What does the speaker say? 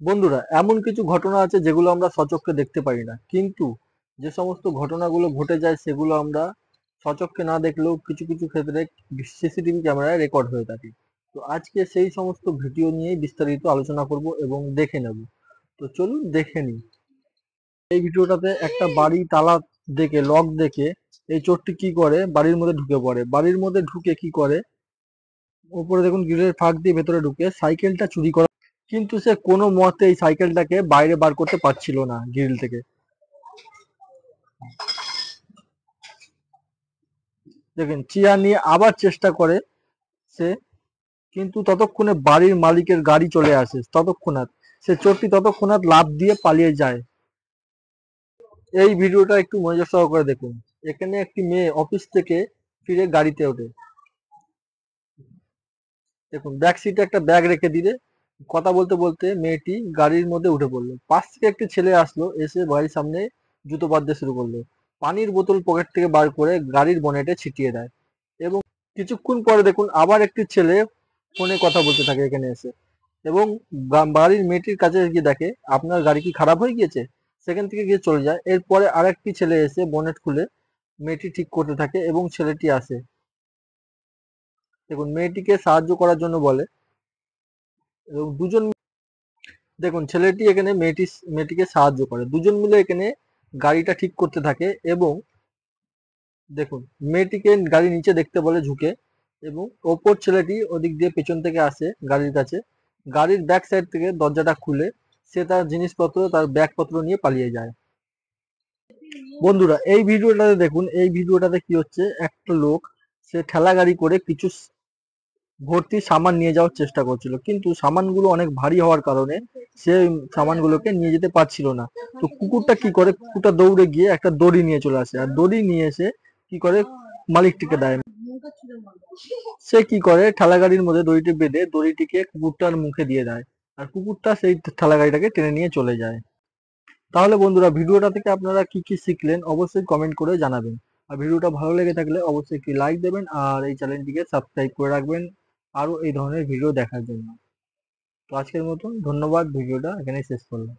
বন্ধুরা, এমন কিছু ঘটনা আছে যেগুলো আমরা স্বচক্ষে দেখতে পারি না, কিন্তু যে সমস্ত ঘটনাগুলো ঘটে যায় সেগুলো আমরা স্বচক্ষে না দেখলেও কিছু কিছু ক্ষেত্রে সিসিটিভি ক্যামেরায় রেকর্ড হয়ে থাকে। তো আজকে সেই সমস্ত ভিডিও নিয়েই বিস্তারিত আলোচনা করব এবং দেখে নেব। তো চলুন দেখে নিই। এই ভিডিওটাতে একটা বাড়ি তালা দেখে, লক দেখে এই চোরটি কি করে, বাড়ির মধ্যে ঢুকে পড়ে। বাড়ির মধ্যে ঢুকে কি করে, উপরে দেখুন গ্রিলের ফাঁক দিয়ে ভেতরে ঢুকে সাইকেলটা চুরি করে, কিন্তু সে কোনো মতে এই সাইকেলটাকে বাইরে বার করতে পারছিল না গ্রিল থেকে। দেখেন, চেয়ার নিয়ে আবার চেষ্টা করে সে, কিন্তু ততক্ষণে বাড়ির মালিকের গাড়ি চলে আসে। ততক্ষণাৎ সে চোরটি ততক্ষণাৎ লাফ দিয়ে পালিয়ে যায়। এই ভিডিওটা একটু মনোযোগ সহকারে দেখুন। এখানে একটি মেয়ে অফিস থেকে ফিরে গাড়িতে ওঠে। দেখুন, ব্যাক সিটে একটা ব্যাগ রেখে দিলে কথা বলতে বলতে মেয়েটি গাড়ির মধ্যে উঠে পড়লো। পাশ থেকে একটি ছেলে আসলো, এসে বাড়ির সামনে জুতো বাঁধতে শুরু করলো। পানির বোতল পকেট থেকে বার করে গাড়ির বনেটে ছিটিয়ে দেয়। এবং কিছুক্ষণ পরে দেখুন আবার একটি ছেলে ফোনে কথা বলতে থাকে এখানে এসে, এবং বাড়ির মেয়েটির কাছে গিয়ে দেখে আপনার গাড়ি কি খারাপ হয়ে গিয়েছে, সেখান থেকে গিয়ে চলে যায়। এরপরে আরেকটি ছেলে এসে বনেট খুলে মেয়েটি ঠিক করতে থাকে এবং ছেলেটি আসে। দেখুন, মেয়েটিকে সাহায্য করার জন্য বলে, এবং দুজন, দেখুন ছেলেটি এখানে মেয়েটিকে সাহায্য করে, দুজন মিলে এখানে গাড়িটা ঠিক করতে থাকে। এবং দেখুন, মেয়েটিকে গাড়ি নিচে দেখতে বলে ঝুঁকে, এবং ওপর ছেলেটি ওদিক দিয়ে পেছন থেকে আসে গাড়ির কাছে, গাড়ির ব্যাক সাইড থেকে দরজাটা খুলে সে তার জিনিসপত্র, তার ব্যাগপত্র নিয়ে পালিয়ে যায়। বন্ধুরা, এই ভিডিওটাতে দেখুন, এই ভিডিওটাতে কি হচ্ছে, একটা লোক সে ঠেলা গাড়ি করে কিছু ভর্তি সামান নিয়ে যাওয়ার চেষ্টা করছিল, কিন্তু সামানগুলো অনেক ভারী হওয়ার কারণে সে সামানগুলোকে নিয়ে যেতে পারছিল না। তো কুকুরটা কি করে, কুকুরটা দৌড়ে গিয়ে একটা দড়ি নিয়ে চলে আসে, আর দড়ি নিয়ে এসে কি করে মালিকটিকে দেয়। সে কি করে, ঠেলা গাড়ির মধ্যে দড়িটি বেঁধে দড়িটিকে কুকুরটার মুখে দিয়ে দেয়, আর কুকুরটা সেই ঠেলা গাড়িটাকে টেনে নিয়ে চলে যায়। তাহলে বন্ধুরা, ভিডিওটা থেকে আপনারা কি কি শিখলেন অবশ্যই কমেন্ট করে জানাবেন। আর ভিডিওটা ভালো লেগে থাকলে অবশ্যই একটি লাইক দেবেন, আর এই চ্যানেলটিকে সাবস্ক্রাইব করে রাখবেন আরো এই ধরনের ভিডিও দেখার জন্য। তো আজকের মতন ধন্যবাদ, ভিডিওটা এখানেই শেষ করলাম।